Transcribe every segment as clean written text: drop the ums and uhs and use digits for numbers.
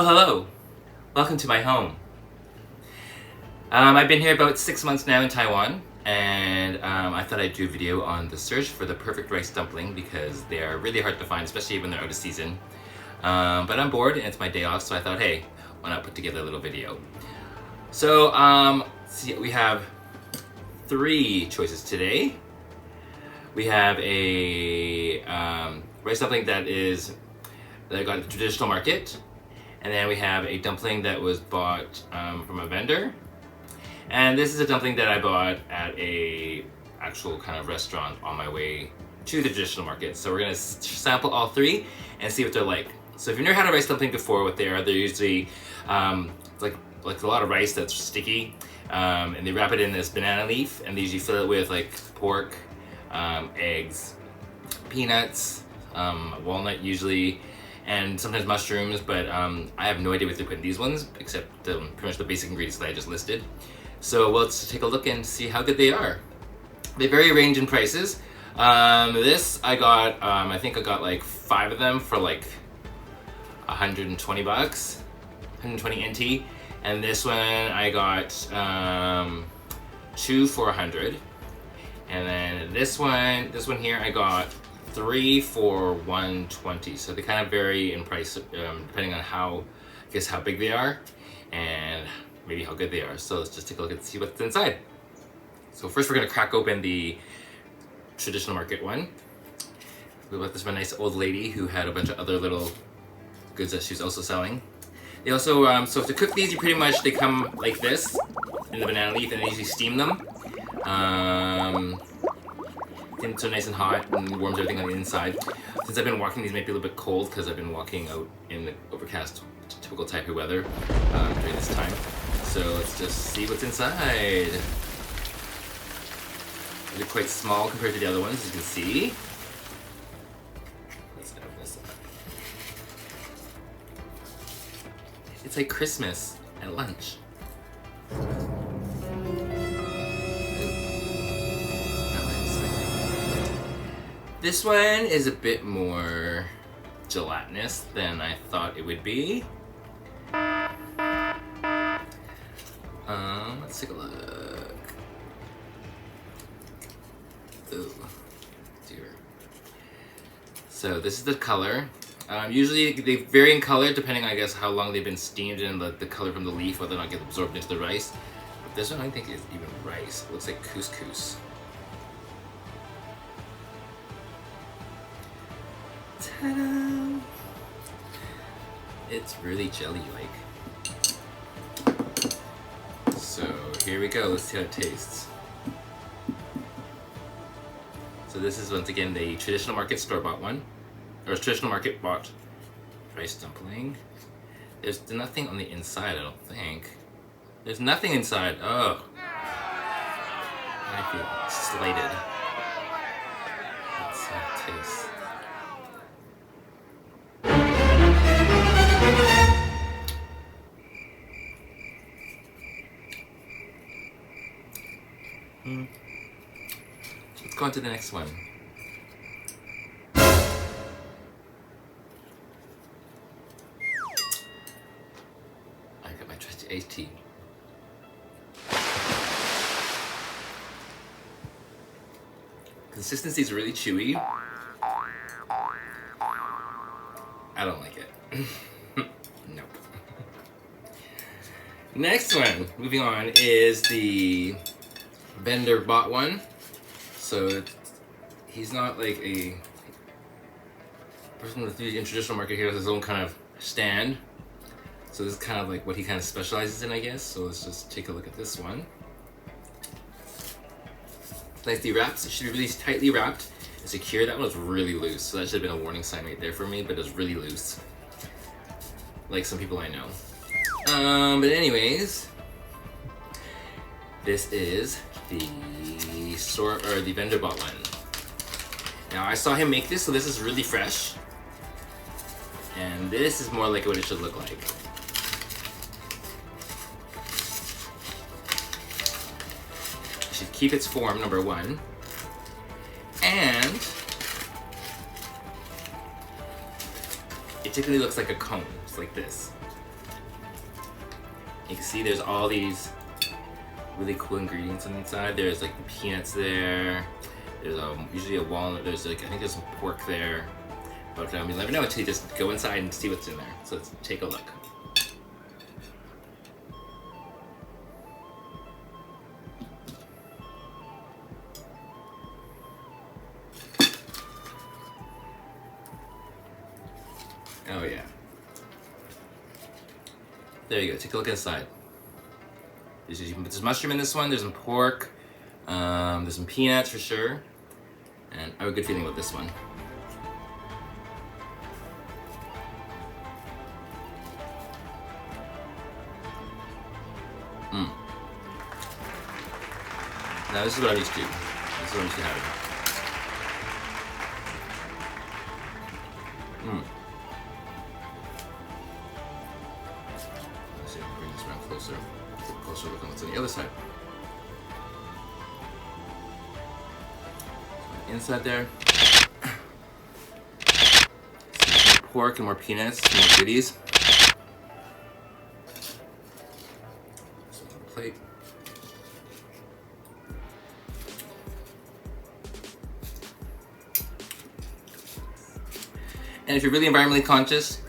Well, hello. Welcome to my home. I've been here about 6 months now in Taiwan, and I thought I'd do a video on the search for the perfect rice dumpling because they are really hard to find, especially when they're out of season. But I'm bored and it's my day off, so I thought, hey, why not put together a little video? So, see, we have 3 choices today. We have a rice dumpling that I got at the traditional market. And then we have a dumpling that was bought from a vendor. And this is a dumpling that I bought at a actual kind of restaurant on my way to the traditional market. So we're gonna sample all 3 and see what they're like. So if you've never had a rice dumpling before, what they are, they're usually like a lot of rice that's sticky. And they wrap it in this banana leaf, and they usually fill it with like pork, eggs, peanuts, walnut usually, and sometimes mushrooms, but I have no idea what they put in these ones, except pretty much the basic ingredients that I just listed. So let's take a look and see how good they are. They vary range in prices. This I got, I think I got like 5 of them for like 120 bucks, 120 NT. And this one I got 2 for 100. And then this one here I got 3 for 120. So they kind of vary in price depending on how big they are and maybe how good they are. So let's just take a look and see what's inside. So first we're gonna crack open the traditional market one. We got this one nice old lady who had a bunch of other little goods that she was also selling. They also, so to cook these, they come like this in the banana leaf, and they usually steam them. It's so nice and hot and warms everything on the inside. Since I've been walking, these might be a little bit cold because I've been walking out in the overcast, typical Taipei weather during this time. So let's just see what's inside. They're quite small compared to the other ones, as you can see. Let's open this up. It's like Christmas at lunch. This one is a bit more gelatinous than I thought it would be. Let's take a look. Ooh, dear. So this is the color. Usually they vary in color depending, I guess, how long they've been steamed and the color from the leaf, whether or not it gets absorbed into the rice. But this one I think is even rice. It looks like couscous. Ta-da! It's really jelly-like. So here we go, let's see how it tastes. So this is once again the traditional market store-bought one, or traditional market bought rice dumpling. There's nothing on the inside, I don't think. There's nothing inside, oh. I feel slighted. Let's see how it tastes. Let's go on to the next one. I got my trusty iced tea. Consistency is really chewy. I don't like it. Nope. Next one, moving on, is the vendor bought one. So he's not like a person with the traditional market. He has his own kind of stand. So this is kind of like what he kind of specializes in, I guess. So let's just take a look at this one. Nicely wrapped. It should be really tightly wrapped and secure. That one was really loose. So that should have been a warning sign right there for me, but it was really loose. Like some people I know. But anyways, this is the the vendor bought one. Now I saw him make this, so this is really fresh. And this is more like what it should look like. It should keep its form, number 1. And it typically looks like a cone, just like this. You can see there's all these really cool ingredients on the inside. There's like the peanuts there. There's usually a walnut. There's like, I think there's some pork there. But I mean, let me know until you just go inside and see what's in there. So let's take a look. Oh yeah. There you go, take a look inside. There's mushroom in this one, there's some pork, there's some peanuts for sure, and I have a good feeling about this one. Now this is what I'm used to. This is what I'm used to having. Let's see, bring this around closer. Take a closer look on what's on the other side. Inside there, some more pork and more peanuts, some more goodies. Some on the plate. And if you're really environmentally conscious,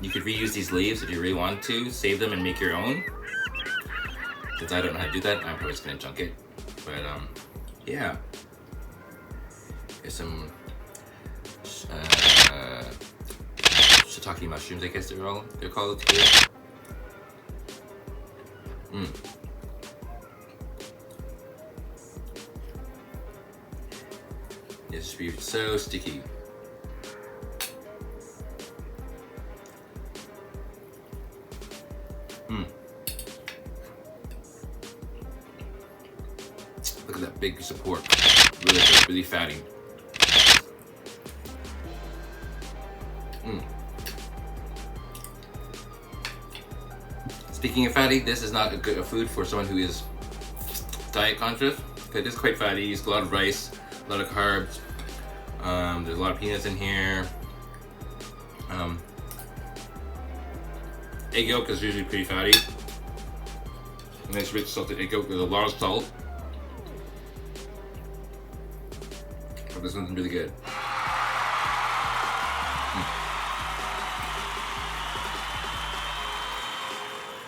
you could reuse these leaves if you really want to, save them and make your own. Since I don't know how to do that, I'm probably just gonna junk it. But yeah. There's some shiitake mushrooms, I guess they're called here. This should be so sticky. Look at that big piece of pork. Really good, really fatty. Speaking of fatty, this is not a good food for someone who is diet conscious. It is quite fatty. It's a lot of rice, a lot of carbs. There's a lot of peanuts in here. Egg yolk is usually pretty fatty. A nice rich salted egg yolk with a lot of salt. But this one's really good.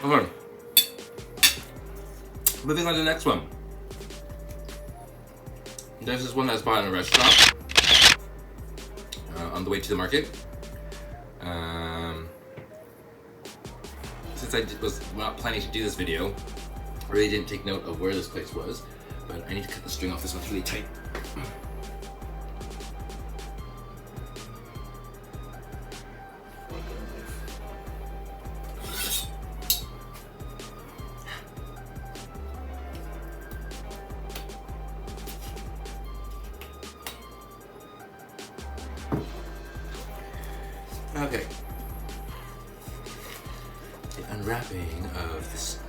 Okay. Moving on to the next one. This is one that's bought in a restaurant on the way to the market. Since I was not planning to do this video, I really didn't take note of where this place was, but I need to cut the string off. This one's really tight. Okay. The unwrapping of this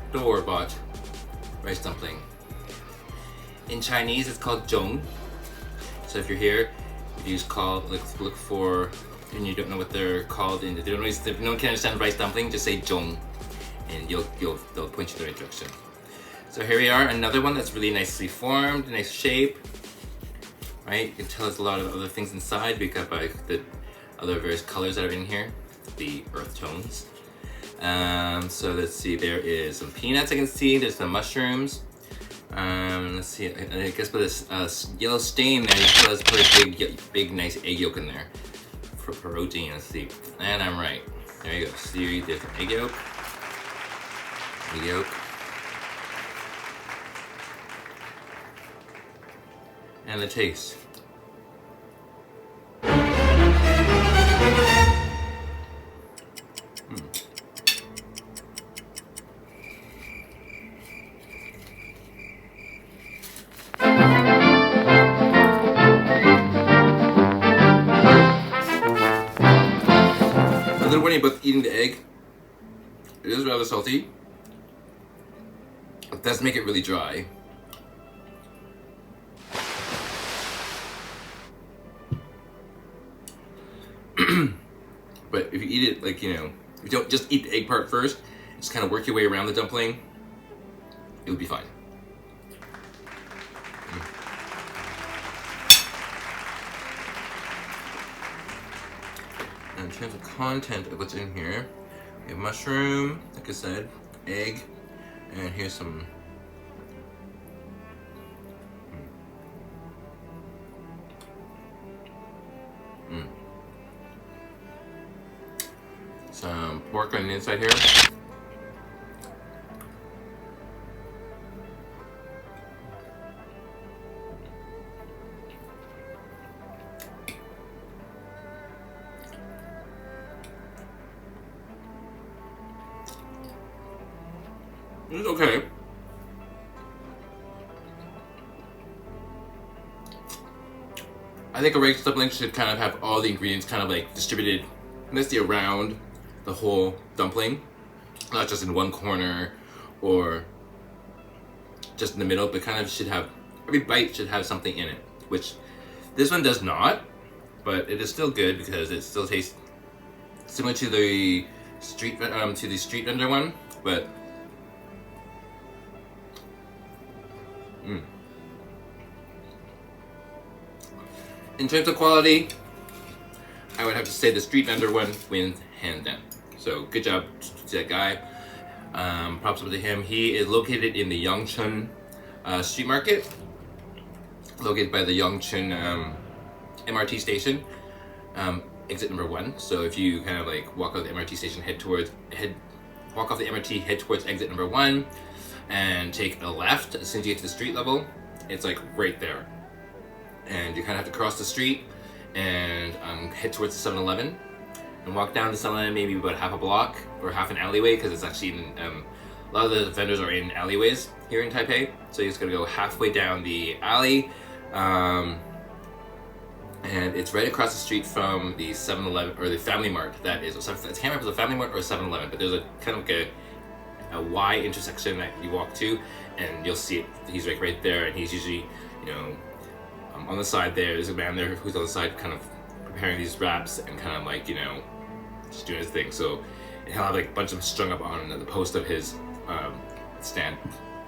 store-bought rice dumpling. In Chinese, it's called zhong. So if you're here, if you just look for, and you don't know what they're called, and if no one can understand rice dumpling, just say zhong, and they'll point you in the right direction. So here we are, another one that's really nicely formed, nice shape. Right, you can tell there's a lot of other things inside because by the other various colors that are in here, the earth tones. So let's see, there is some peanuts I can see, there's some mushrooms. Let's see, I guess with this yellow stain there, you can tell there's a big nice egg yolk in there for protein. Let's see, and I'm right. There you go, see, there's an egg yolk. And the taste. A little worried about eating the egg. It is rather salty. It does make it really dry. But if you eat it, like, you know, if you don't just eat the egg part first, just kind of work your way around the dumpling, it would be fine. And in terms of content of what's in here, we have mushroom, like I said, egg, and here's some some pork on the inside here. It's okay. I think a rice dumpling should kind of have all the ingredients kind of like distributed nicely around the whole dumpling, not just in one corner or just in the middle, but kind of should have, every bite should have something in it, which this one does not, but it is still good because it still tastes similar to the street vendor one, but in terms of quality, I would have to say the street vendor one wins hands down. So good job to that guy. Props up to him. He is located in the Yongchun street market, located by the Yongchun MRT station, exit number 1. So if you kind of like walk out the MRT station, walk off the MRT, head towards exit number 1, and take a left. As soon as you get to the street level, it's like right there. And you kind of have to cross the street and head towards the 7-Eleven and walk down the 7-Eleven maybe about half a block or half an alleyway, because it's actually in, a lot of the vendors are in alleyways here in Taipei. So you just gotta go halfway down the alley, and it's right across the street from the 7-Eleven or the Family Mart. That is, I can't remember if it's a Family Mart or a 7-Eleven, but there's a kind of like a Y intersection that you walk to, and you'll see it. He's like right there, and he's usually, you know, on the side there's a man there who's on the side kind of preparing these wraps and kind of like, you know, just doing his thing. So he'll have like a bunch of them strung up on the post of his stand,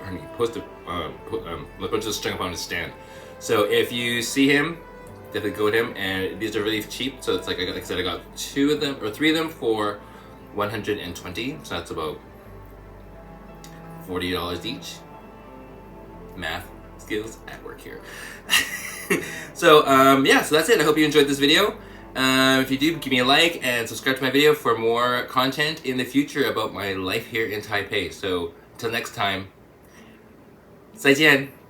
or a bunch of them strung up on his stand. So if you see him, definitely go with him. And these are really cheap, so it's like I said, I got 2 of them or 3 of them for 120, so that's about $40 each. Math skills at work here. So yeah, so that's it. I hope you enjoyed this video. If you do, give me a like and subscribe to my video for more content in the future about my life here in Taipei. So until next time, 再见.